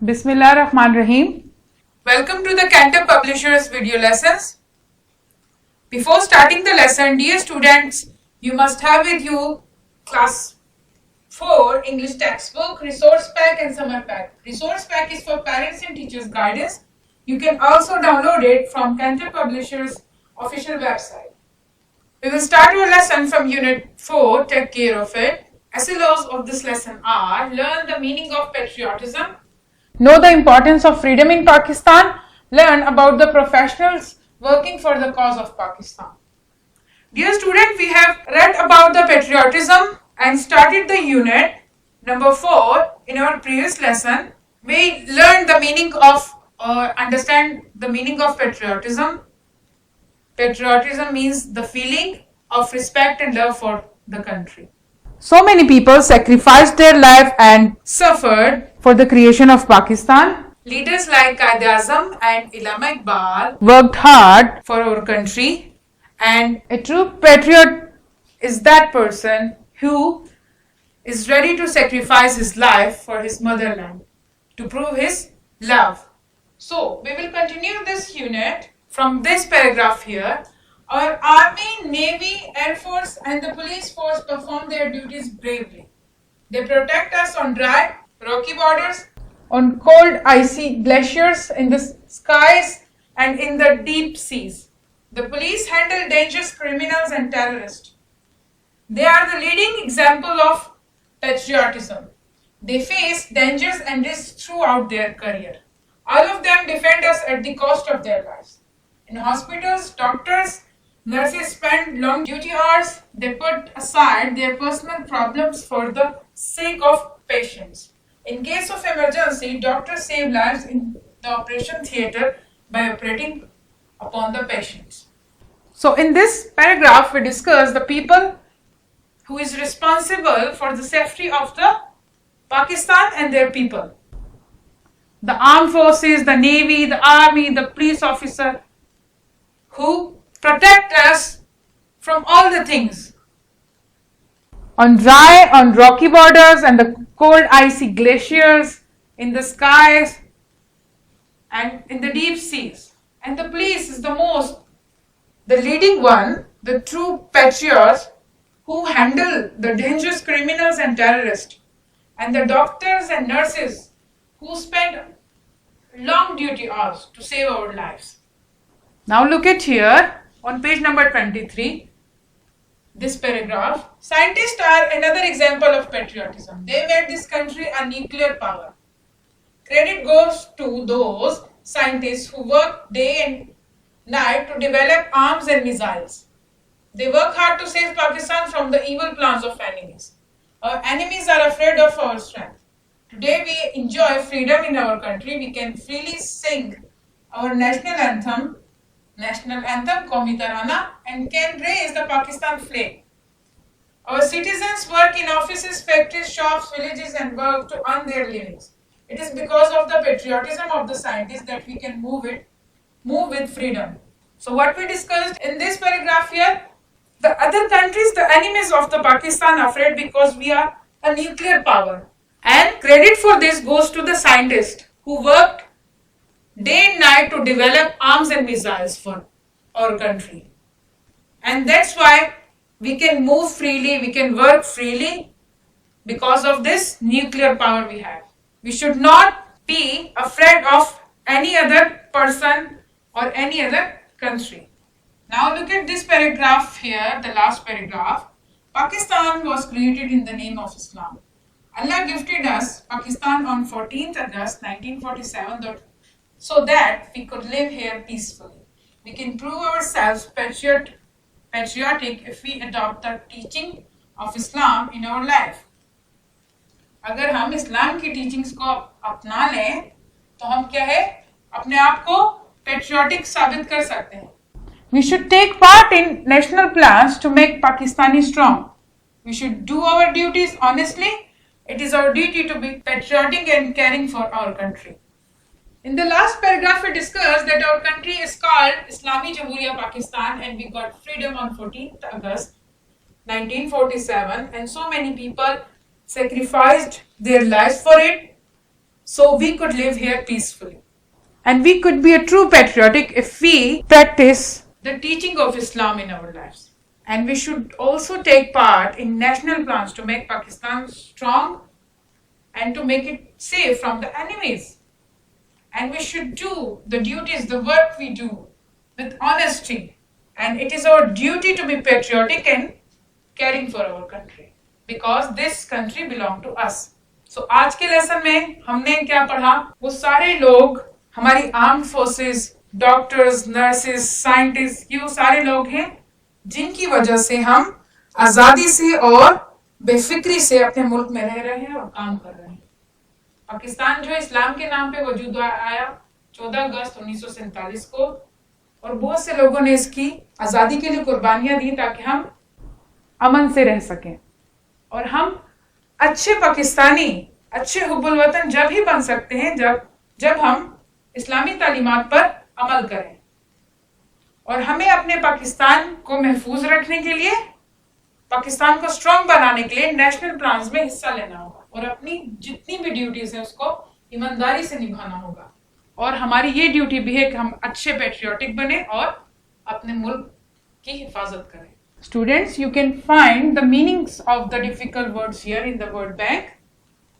Bismillahirrahmanirrahim. Welcome to the Cantab Publishers video lessons. Before starting the lesson, dear students, you must have with you class 4 English textbook, resource pack and summer pack. Resource pack is for parents and teachers guidance. You can also download it from Cantab Publishers official website. We will start our lesson from unit 4, take care of it. SLOs of this lesson are: learn the meaning of patriotism, know the importance of freedom in Pakistan, learn about the professionals working for the cause of Pakistan. Dear student, we have read about the patriotism and started the unit number 4 in our previous lesson. We learned the meaning of understand the meaning of patriotism. Patriotism means the feeling of respect and love for the country. So many people sacrificed their life and suffered for the creation of Pakistan. Leaders like Quaid-e-Azam and Allama Iqbal worked hard for our country, and a true patriot is that person who is ready to sacrifice his life for his motherland to prove his love. So, we will continue this unit from this paragraph here. Our Army, Navy, Air Force and the Police Force perform their duties bravely. They protect us on dry, rocky borders, on cold, icy glaciers, in the skies and in the deep seas. The police handle dangerous criminals and terrorists. They are the leading example of patriotism. They face dangers and risks throughout their career. All of them defend us at the cost of their lives. In hospitals, doctors, nurses spend long duty hours. They put aside their personal problems for the sake of patients. In case of emergency, doctors save lives in the operation theatre by operating upon the patients. So in this paragraph, we discuss the people who is responsible for the safety of the Pakistan and their people. The armed forces, the navy, the army, the police officer who protect us from all the things. On dry, on rocky borders and the cold icy glaciers, in the skies and in the deep seas. And the police is the leading one, the true patriots who handle the dangerous criminals and terrorists. And the doctors and nurses who spend long duty hours to save our lives. Now look at here on page number 23, this paragraph. Scientists are another example of patriotism. They made this country a nuclear power. Credit goes to those scientists who work day and night to develop arms and missiles. They work hard to save Pakistan from the evil plans of enemies. Our enemies are afraid of our strength. Today we enjoy freedom in our country. We can freely sing our national anthem, Qawmi Tarana, and can raise the Pakistan flag. Our citizens work in offices, factories, shops, villages and work to earn their livings. It is because of the patriotism of the scientists that we can move with freedom. So what we discussed in this paragraph here, the other countries, the enemies of the Pakistan are afraid because we are a nuclear power. And credit for this goes to the scientists who worked day and night to develop arms and missiles for our country. And that's why we can move freely, we can work freely because of this nuclear power we have. We should not be afraid of any other person or any other country. Now look at this paragraph here, the last paragraph. Pakistan was created in the name of Islam. Allah gifted us Pakistan on 14th August 1947 so that we could live here peacefully. We can prove ourselves patriotic if we adopt the teaching of Islam in our life. अगर हम इस्लाम की teachings को अपना लें तो हम क्या है अपने आप को patriotic साबित कर सकते हैं. We should take part in national plans to make Pakistani strong. We should do our duties honestly. It is our duty to be patriotic and caring for our country. In the last paragraph, we discussed that our country is called Islami Jamhuriya Pakistan and we got freedom on 14th August 1947 and so many people sacrificed their lives for it. so we could live here peacefully. And we could be a true patriotic if we practice the teaching of Islam in our lives. And we should also take part in national plans to make Pakistan strong and to make it safe from the enemies. And we should do the duties, the work we do with honesty. And it is our duty to be patriotic and caring for our country because this country belongs to us. So आज के lesson में हमने क्या पढ़ा? वो सारे लोग हमारी armed forces, doctors, nurses, scientist, ये वो सारे लोग हैं जिनकी वजह से हम आजादी से और बेफिक्री से अपने मुल्क में रह रहे हैं और काम कर रहे हैं. पाकिस्तान जो इस्लाम के नाम पे वजूद आया 14 अगस्त 1947 को और बहुत से लोगों ने इसकी आजादी के लिए कुर्बानियां दी ताकि हम अमन से रह सकें. और हम अच्छे पाकिस्तानी, अच्छे हुब्बुल वतन जब ही बन सकते हैं जब हम इस्लामी तालीमात पर अमल करें. और हमें अपने पाकिस्तान को महफूज रखने के लिए, पाकिस्तान को स्ट्रॉन्ग बनाने के लिए नेशनल प्लान्स में हिस्सा लेना होगा और अपनी जितनी भी ड्यूटीज है उसको ईमानदारी से निभाना होगा. और हमारी ये ड्यूटी भी है कि हम अच्छे पेट्रियोटिक बने और अपने मुल्क की हिफाजत करें. Students, you can find the meanings of the difficult words here in the word bank.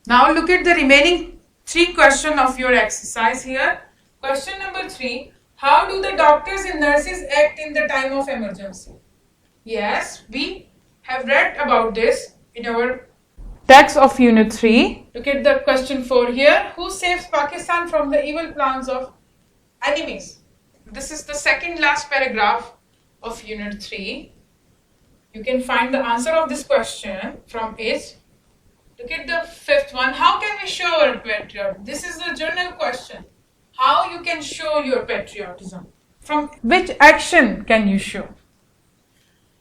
Now look at the remaining 3 questions of your exercise here. Question number 3. How do the doctors and nurses act in the time of emergency? Yes, we have read about this in our text of Unit 3. Look at the question 4 here. Who saves Pakistan from the evil plans of enemies? This is the second last paragraph of Unit 3. You can find the answer of this question from it. Look at the 5th one. How can we show our patriotism? This is the journal question. How you can show your patriotism? From which action can you show?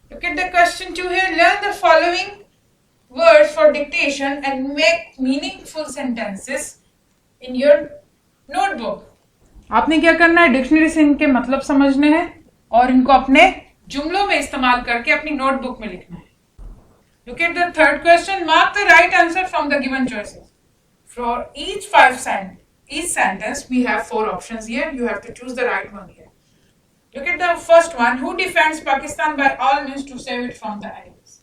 Look at the question 2 here. Learn the following words for dictation and make meaningful sentences in your notebook. आपने क्या करना है? Dictionary से इनके मतलब समझने हैं और इनको अपने जुमलों में इस्तेमाल करके अपनी नोटबुक में लिखना है. Look at the 3rd question. Mark the right answer from the given choices. For each sentence, we have 4 options here. You have to choose the right one here. Look at the first one. Who defends Pakistan by all means to save it from the enemies?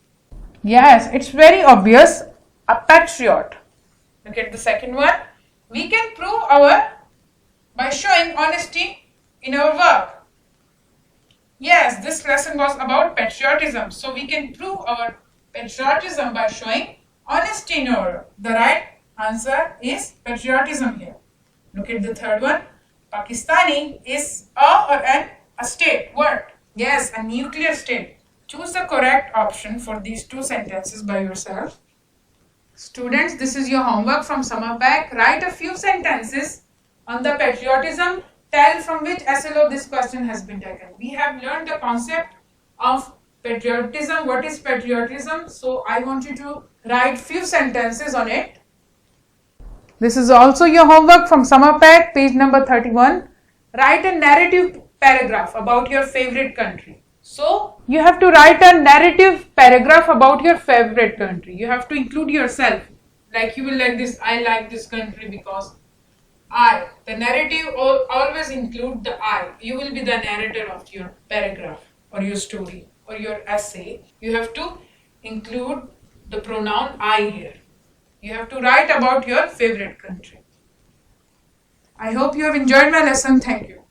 Yes, it's very obvious. A patriot. Look at the second one. We can prove by showing honesty in our work. Yes, this lesson was about patriotism. So we can prove our patriotism by showing honesty in our work. The right answer is patriotism here. Look at the 3rd one. Pakistani is a state. What? Yes, a nuclear state. Choose the correct option for these 2 sentences by yourself. Students, this is your homework from summer back. Write a few sentences on the patriotism. Tell from which SLO this question has been taken. We have learned the concept of patriotism. What is patriotism? So I want you to write few sentences on it. This is also your homework from summer pack, page number 31. Write a narrative paragraph about your favorite country. So you have to write a narrative paragraph about your favorite country. You have to include yourself. Like you will like this, I like this country because I. The narrative always include the I. You will be the narrator of your paragraph or your story or your essay. You have to include the pronoun I here. You have to write about your favorite country. I hope you have enjoyed my lesson. Thank you.